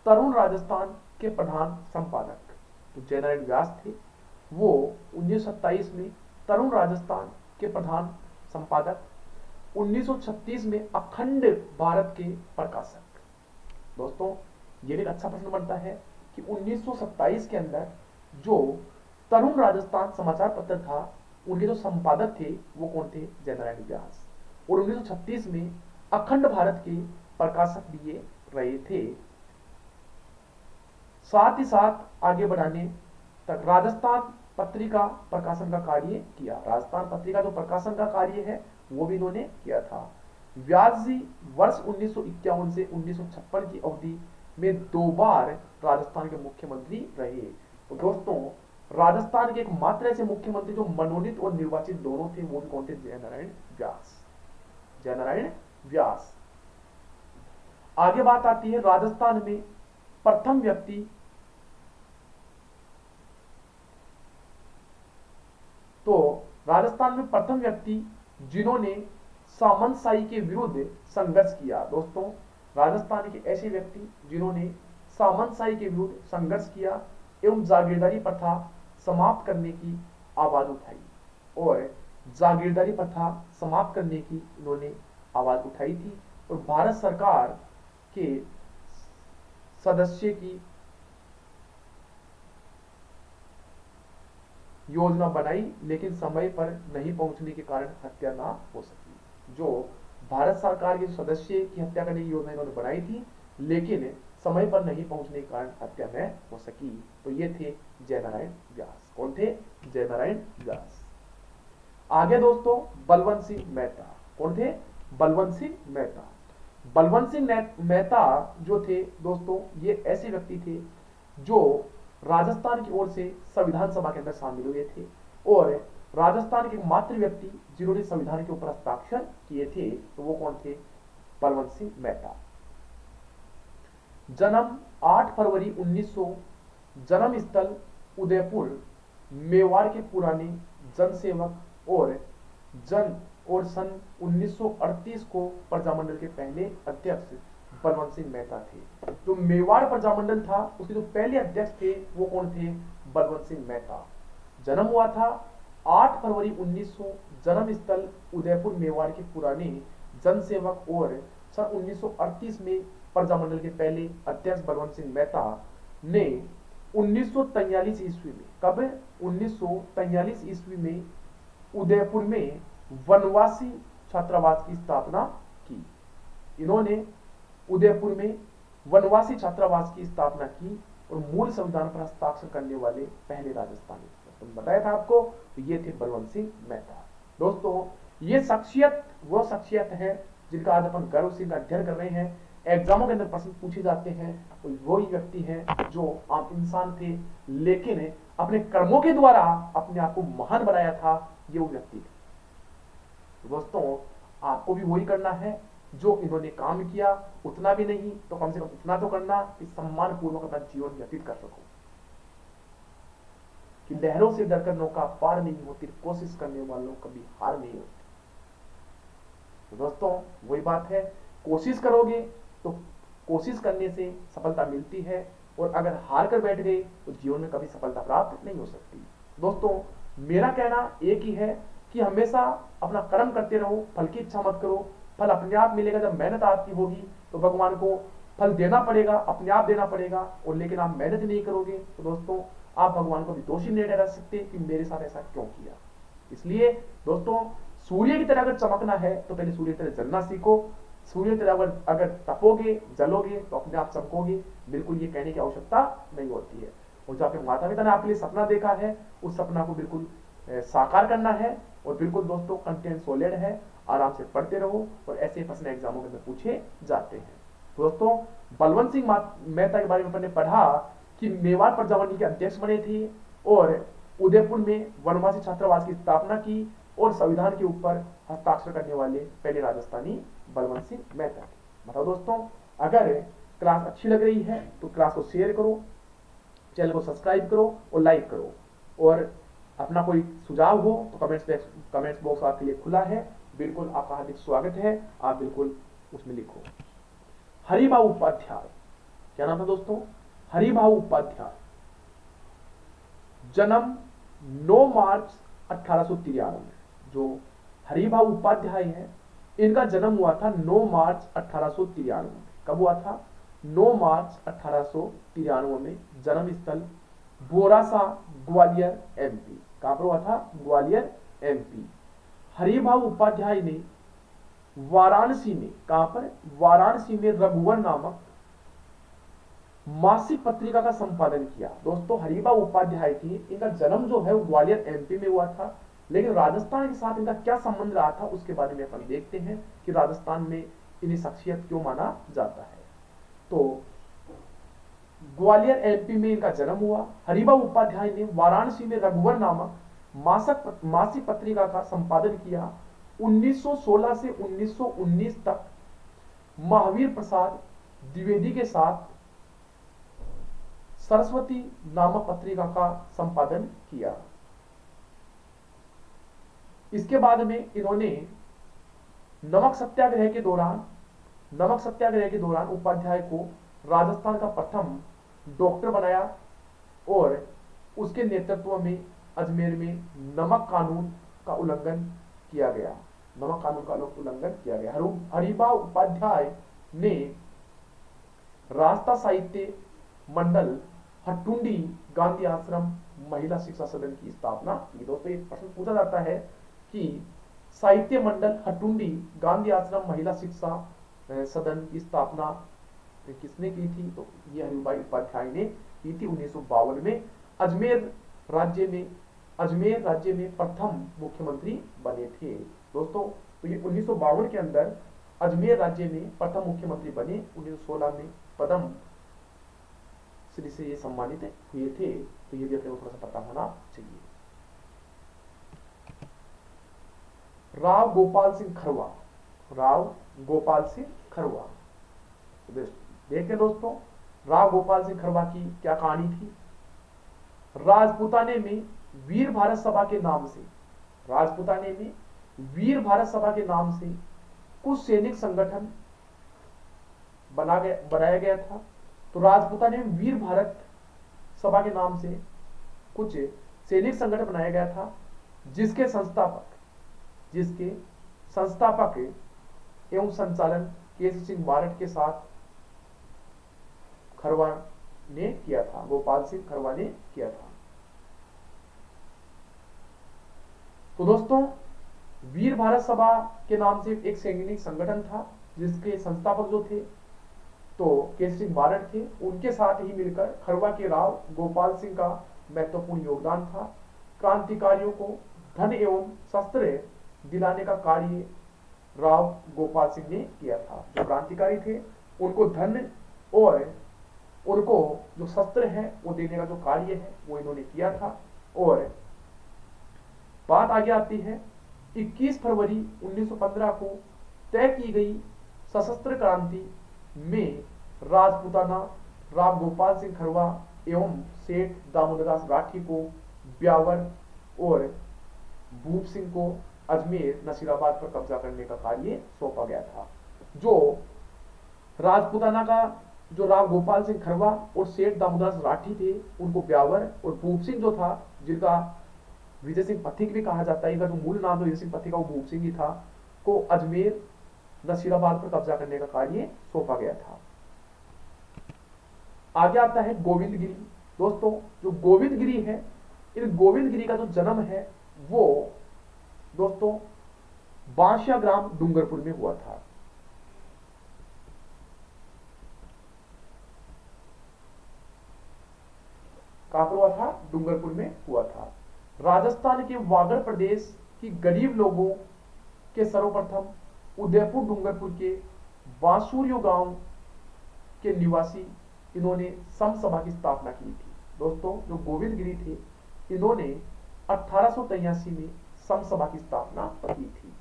तरुण राजस्थान के प्रधान संपादक। तो जयनारायण व्यास थे वो 1927 में तरुण राजस्थान के प्रधान संपादक, 1936 में अखंड भारत के प्रकाशक। दोस्तों ये भी अच्छा प्रश्न बनता है कि 1927 के अंदर जो तरुण राजस्थान समाचार पत्र था उनके जो संपादक थे वो कौन थे? जयनारायण व्यास। और 1936 में अखंड भारत के प्रकाशक भी ये रहे थे। साथ ही साथ आगे बढ़ाने तक राजस्थान पत्रिका प्रकाशन का कार्य किया। राजस्थान पत्रिका जो प्रकाशन का कार्य है वो भी इन्होंने किया था। व्यास जी वर्ष 1951 से 1956 की अवधि में 2 बार राजस्थान के मुख्यमंत्री रहे। तो दोस्तों राजस्थान के एकमात्र ऐसे मुख्यमंत्री जो मनोनीत और निर्वाचित दोनों थे, वो भी कौन थे? जयनारायण व्यास। जयनारायण व्यास। आगे बात आती है राजस्थान में प्रथम व्यक्ति, तो राजस्थान में प्रथम व्यक्ति जिन्होंने सामंतशाही के विरुद्ध संघर्ष किया। दोस्तों राजस्थान के ऐसे व्यक्ति जिन्होंने सामंतशाही के विरुद्ध संघर्ष किया एवं जागीरदारी प्रथा समाप्त करने की आवाज उठाई, और जागीरदारी प्रथा समाप्त करने की इन्होंने आवाज उठाई थी, और भारत सरकार के सदस्य की योजना बनाई, लेकिन समय पर नहीं पहुंचने के कारण हत्या ना हो सकी। जो भारत सरकार के सदस्य की हत्या करने की योजना इन्होंने बनाई थी, लेकिन समय पर नहीं पहुंचने के कारण हत्या न हो सकी। तो ये थे जयनारायण व्यास। कौन थे? जयनारायण व्यास। आगे दोस्तों बलवंत सिंह मेहता। कौन थे? बलवंत सिंह मेहता। बलवंत सिंह मेहता जो थे दोस्तों, ये ऐसे व्यक्ति थे जो राजस्थान की ओर से संविधान सभा के अंदर शामिल हुए थे, और राजस्थान के मात्र व्यक्ति जिन्होंने संविधान के ऊपर हस्ताक्षर किए थे, तो वो कौन थे? बलवंत सिंह मेहता। जन्म 8 फरवरी 1900, जन्म स्थल उदयपुर, मेवाड़ के पुराने जनसेवक और सन 1938 को प्रजामंडल के पहले अध्यक्ष बलवंत सिंह मेहता थे। जो मेवाड़ प्रजामंडल था उसके जो पहले अध्यक्ष थे वो कौन थे? बलवंत सिंह मेहता। जन्म हुआ था 8 फरवरी 1900, जन्म स्थल उदयपुर, मेवाड़ के पुराने जनसेवक, और सन 1938 में प्रजामंडल के पहले अध्यक्ष बलवंत सिंह मेहता ने 1943 ईस्वी में, कब? 1943 ईस्वी में उदयपुर में वनवासी छात्रावास की स्थापना की। इन्होंने उदयपुर में वनवासी छात्रावास की स्थापना की और मूल संविधान पर हस्ताक्षर करने वाले पहले राजस्थानी, तो बताया था आपको, तो ये थे बलवंत सिंह मेहता। दोस्तों ये शख्सियत वो शख्सियत है जिनका आज अपन गर्व से अध्ययन कर रहे हैं, एग्जामों के अंदर प्रश्न पूछे जाते हैं, तो वही व्यक्ति हैं जो आम इंसान थे लेकिन अपने कर्मों के द्वारा अपने आप को महान बनाया था, ये वो व्यक्ति थे। तो दोस्तों आपको भी वही करना है जो इन्होंने काम किया, उतना भी नहीं तो कम से कम इतना तो करना कि सम्मान पूर्वक अपना जीवन व्यतीत कर सको, कि लहरों से डरकर नौका पार नहीं होती, कोशिश करने वालों कभी हार नहीं होती। तो दोस्तों वही बात है, कोशिश करोगे तो कोशिश करने से सफलता मिलती है, और अगर हार कर बैठ गए तो जीवन में कभी सफलता प्राप्त नहीं हो सकती। दोस्तों मेरा कहना एक ही है कि हमेशा अपना कर्म करते रहो, फल की इच्छा मत करो, फल अपने आप मिलेगा। जब मेहनत आपकी होगी तो भगवान को फल देना पड़ेगा, अपने आप देना पड़ेगा, और लेकिन आप मेहनत नहीं करोगे तो दोस्तों आप भगवान को भी दोषी नहीं ठहरा सकते कि मेरे साथ ऐसा क्यों किया। इसलिए दोस्तों सूर्य की तरह अगर चमकना है तो पहले सूर्य की तरह जलना सीखो। सूर्य की तरह अगर तपोगे जलोगे तो अपने आप चमकोगे। बिल्कुल ये कहने की आवश्यकता नहीं होती है। और जो आपके माता पिता ने आपके लिए सपना देखा है उस सपना को बिल्कुल साकार करना है। और बिल्कुल दोस्तों कंटेंट सॉलिड है, आराम से पढ़ते रहो, और ऐसे प्रश्न एग्जामों के अंदर पूछे जाते हैं। दोस्तों बलवंत सिंह मेहता के बारे में अपने पढ़ा कि मेवाड़ प्रजामंडल के अध्यक्ष बने थे, और उदयपुर में वनवासी छात्रावास की स्थापना की, और संविधान के ऊपर हस्ताक्षर करने वाले पहले राजस्थानी बलवंत सिंह मेहता। बताओ दोस्तों अगर क्लास अच्छी लग रही है तो क्लास को शेयर करो, चैनल को सब्सक्राइब करो और लाइक करो, और अपना कोई सुझाव हो तो कमेंट्स बॉक्स आपके लिए खुला है, बिल्कुल आपका हार्दिक स्वागत है, आप बिल्कुल उसमें लिखो। हरिभाऊ उपाध्याय, क्या नाम था दोस्तों? हरिभाऊ उपाध्याय। जन्म 9 मार्च 1893 में। जो हरिभाऊ उपाध्याय है इनका जन्म हुआ था 9 मार्च 1893 में। कब हुआ था? 9 मार्च 1893 में। जन्म स्थल बोरासा, ग्वालियर एमपी। कहां पर हुआ था? ग्वालियर एमपी। हरिभाऊ उपाध्याय ने वाराणसी में, कहां पर? वाराणसी में रघुवर नामक मासिक पत्रिका का संपादन किया। दोस्तों हरिभाऊ उपाध्याय थी, इनका जन्म जो है वो ग्वालियर एमपी में हुआ था, लेकिन राजस्थान के साथ इनका क्या संबंध रहा था उसके बारे में अपन देखते हैं कि राजस्थान में इन्हें शख्सियत क्यों माना जाता है। तो ग्वालियर एमपी में इनका जन्म हुआ। हरिभा उपाध्याय ने वाराणसी में रघुवर नामक मासिक पत्रिका का संपादन किया। 1916 से 1919 तक महावीर प्रसाद द्विवेदी के साथ सरस्वती नामक पत्रिका का संपादन किया। इसके बाद में इन्होंने नमक सत्याग्रह के दौरान उपाध्याय को राजस्थान का प्रथम डॉक्टर बनाया और उसके नेतृत्व में अजमेर में नमक कानून का उल्लंघन किया गया। हरिभा उपाध्याय ने रास्ता साहित्य मंडल हट्टुंडी गांधी आश्रम महिला शिक्षा सदन की स्थापना की। दोस्तों एक प्रश्न पूछा जाता है कि साहित्य मंडल हट्टुंडी गांधी आश्रम महिला शिक्षा सदन की स्थापना किसने की थी? तो ये हरिभाई उपाध्याय ने की थी 1952 में। अजमेर राज्य में प्रथम मुख्यमंत्री बने थे। दोस्तों तो ये 1952 के अंदर अजमेर राज्य में प्रथम मुख्यमंत्री बने। 1916 में पद्म श्री से ये सम्मानित हुए थे। तो ये भी अपने को थोड़ा सा पता होना चाहिए। राव गोपाल सिंह खरवा देखते दोस्तों, राव गोपाल सिंह खरवा की क्या कहानी थी। राजपूताने में वीर भारत सभा के नाम से कुछ सैनिक संगठन बनाया गया था। तो राजपूताने में वीर भारत सभा के नाम से कुछ सैनिक संगठन बनाया गया था, जिसके संस्थापक एवं संचालन केसी सिंह बारट के साथ गोपाल सिंह खरवा ने किया था। तो दोस्तों वीर भारत सभा के नाम से एक सैनिक संगठन था, जिसके संस्थापक जो थे तो केसी सिंह बारट थे। उनके साथ ही मिलकर खरवा के राव गोपाल सिंह का महत्वपूर्ण योगदान था। क्रांतिकारियों को धन एवं शस्त्र दिलाने का कार्य राव गोपाल सिंह ने किया था। जो क्रांतिकारी थे उनको धन और उनको जो शस्त्र है वो देने का जो कार्य है वो इन्होंने किया था। और बात आगे आती है 21 फरवरी 1915 को तय की गई सशस्त्र क्रांति में राजपूताना राव गोपाल सिंह खरवा एवं सेठ दामोदरदास राठी को ब्यावर और भूप सिंह को अजमेर नसीराबाद पर कब्जा करने का कार्य सौंपा गया था। जो राजपूताना का जो राव गोपाल सिंह खरवा और सेठ दामोदरदास राठी थे उनको ब्यावर, और भूप सिंह जो था जिनका विजय सिंह पथिक भी कहा जाता है, इनका जो मूल नाम जो विजय सिंह पथिक का वो भूप सिंह ही था, को अजमेर नसीराबाद पर कब्जा करने का कार्य सौंपा गया था। आगे आता है गोविंदगिरी। दोस्तों जो गोविंदगिरी है, इन गोविंदगिरी का जो जन्म है वो दोस्तों बांशिया ग्राम डूंगरपुर में हुआ था। कहां पर हुआ था? डूंगरपुर में हुआ था। राजस्थान के वागड़ प्रदेश की गरीब लोगों के सर्वप्रथम उदयपुर डूंगरपुर के बांसुरियो गांव के निवासी इन्होंने सम सभा की स्थापना की थी। दोस्तों जो गोविंदगिरी थे इन्होंने 1883 में सम सभा की स्थापना की थी,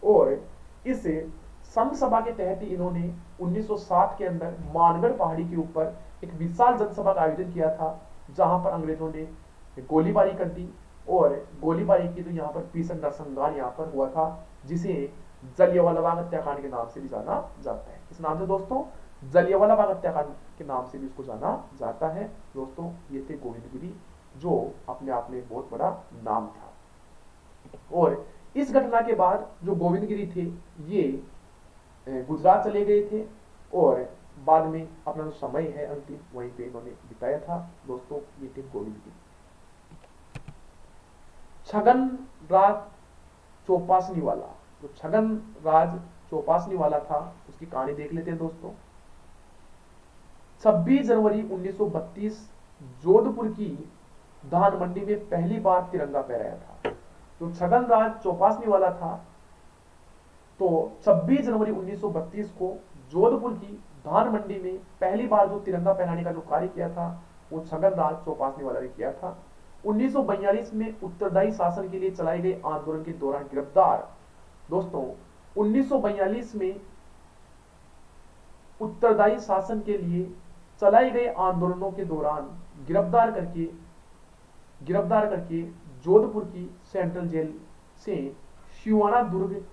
और इस सम सभा के तहत इन्होंने 1907 के अंदर मानगढ़ पहाड़ी के ऊपर एक विशाल जनसभा का आयोजन किया था, जहां पर अंग्रेजों ने गोलीबारी कर दी। और गोलीबारी की तो यहाँ पर भीषण नरसंहार यहाँ पर हुआ था, जिसे जलियांवाला बाग हत्याकांड के नाम से भी जाना जाता है। इस नाम से दोस्तों जलियांवाला बाग हत्याकांड के नाम से भी इसको जाना जाता है। दोस्तों ये थे गोविंदगिरी, जो अपने आप में बहुत बड़ा नाम था। और इस घटना के बाद जो गोविंदगिरी थे ये गुजरात चले गए थे, और बाद में अपना जो समय है अंतिम वहीं पे इन्होंने बिताया था। दोस्तों ये थे गोविंदगिरी। छगन राज चौपासनी वाला, जो छगन राज चौपासनी वाला था उसकी कहानी देख लेते हैं दोस्तों। 26 जनवरी 1932 जोधपुर की धान मंडी में पहली बार तिरंगा फहराया था। जो छगन राज चौपासनी वाला था, तो 26 जनवरी 1932 को जोधपुर की धान मंडी में पहली बार जो तिरंगा पहनाने का जो कार्य किया था वो छगन राज चौपासनी वाला ने किया था। 1942 में उत्तरदायी शासन के लिए चलाए गए आंदोलन के दौरान गिरफ्तार। दोस्तों 1942 में उत्तरदायी शासन के लिए चलाए गए आंदोलनों के दौरान गिरफ्तार करके जोधपुर की सेंट्रल जेल से शिवाना दुर्ग,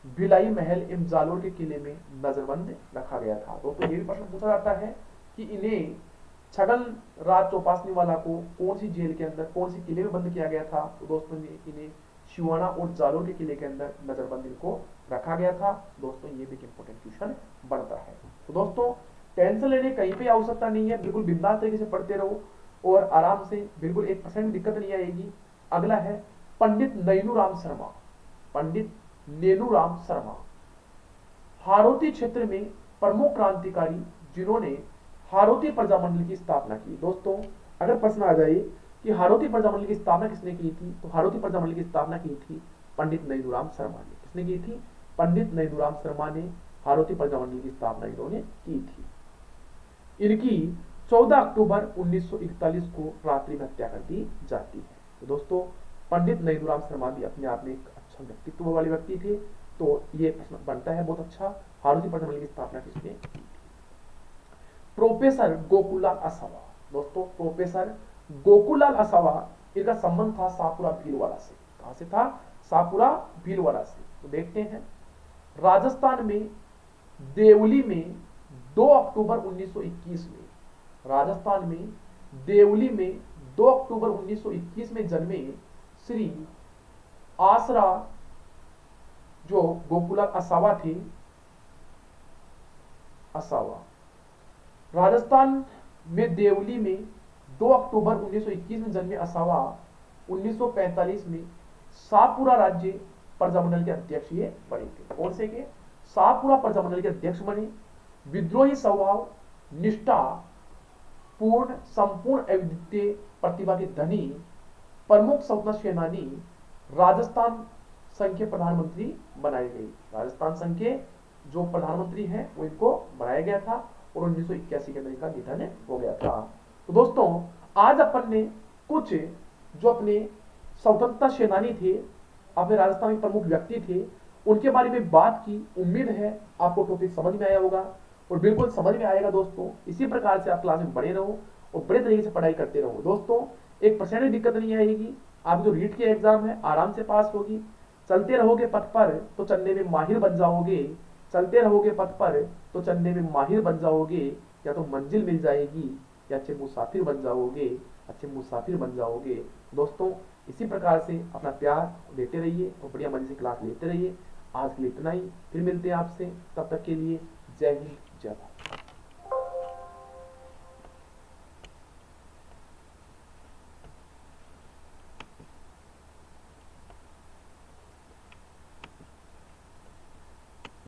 भिलाई महल एवं जालोर के किले में नजरबंद रखा गया था। दोस्तों ये भी प्रश्न पूछा जाता है कि इन्हें छगन राज चौपासनी वाला को कौन सी जेल के अंदर, कौन सी किले में बंद किया गया था, तो दोस्तों इन्हें शिवाना और जालोर के किले के अंदर नजरबंद इनको रखा गया था। दोस्तों ये भी एक इंपॉर्टेंट क्वेश्चन बनता है। तो दोस्तों टेंशन लेने कहीं पे आवश्यकता नहीं है, बिल्कुल बिंदास तरीके से पढ़ते रहो और आराम से, बिल्कुल 1% दिक्कत नहीं आएगी। अगला है पंडित नैनूराम शर्मा। पंडित नैनूराम शर्मा हाड़ौती क्षेत्र में प्रमुख क्रांतिकारी जिन्होंने हाड़ौती प्रजामंडल की स्थापना की। दोस्तों अगर प्रश्न आ जाए कि हाड़ौती प्रजामंडल की स्थापना किसने की थी, तो हाड़ौती प्रजामंडल की स्थापना की थी पंडित नैनूराम शर्मा ने। किसने की थी? पंडित नैनूराम शर्मा ने हाड़ौती प्रजामंडल की स्थापना इन्होंने की थी। इनकी 14 अक्टूबर 1941 को रात्रि में हत्या कर दी जाती है। तो दोस्तों पंडित नैनूराम शर्मा भी अपने आप में एक अच्छा व्यक्तित्व वाले व्यक्ति थे। तो ये प्रश्न बनता है बहुत अच्छा, हाड़ौती प्रजामंडल की स्थापना किसने की थी? प्रोफेसर गोकुललाल असावा। दोस्तों प्रोफेसर गोकुललाल असावा, इनका संबंध था शाहपुरा भीलवाड़ा से। कहां से था? शाहपुरा भीलवाड़ा से। तो देखते हैं राजस्थान में देवली में 2 अक्टूबर 1921 में, राजस्थान में देवली में 2 अक्टूबर 1921 में जन्मे श्री आसरा जो गोकुललाल असावा थे, असावा राजस्थान में देवली में 2 अक्टूबर 1921 में जन्मे असावा 1945 में शाहपुरा राज्य प्रजामंडल के अध्यक्ष ये बने थे। कौन से के? शाहपुरा प्रजामंडल के अध्यक्ष बने। विद्रोही स्वभाव, निष्ठा पूर्ण, संपूर्ण अद्वितीय प्रतिभा के धनी, प्रमुख स्वतंत्रता सेनानी, राजस्थान संघ के प्रधानमंत्री बनाए गए। राजस्थान संघ के जो प्रधानमंत्री हैं वो इनको बनाया गया था और 1981 के अंदर इनका निधन हो गया था। तो दोस्तों आज अपन ने कुछ जो अपने स्वतंत्रता सेनानी थे, अपने राजस्थान के प्रमुख व्यक्ति थे, उनके बारे में बात की। उम्मीद है आपको टॉपिक समझ में आया होगा और बिल्कुल समझ में आएगा। दोस्तों इसी प्रकार से आप क्लास में बने रहो और बड़े तरीके से पढ़ाई करते रहो। दोस्तों 1% भी दिक्कत नहीं आएगी। आप जो रीट के एग्जाम है आराम से पास होगी। चलते रहोगे पथ पर तो चलने में माहिर बन जाओगे। चलते रहोगे पथ पर तो चलने में माहिर बन जाओगे। या तो मंजिल मिल जाएगी या अच्छे मुसाफिर बन जाओगे, अच्छे मुसाफिर बन जाओगे। दोस्तों इसी प्रकार से अपना प्यार देते रहिए और बढ़िया मजे से क्लास लेते रहिए। आज के लिए इतना ही, फिर मिलते हैं आपसे। तब तक के लिए जय हिंद, जय भारत।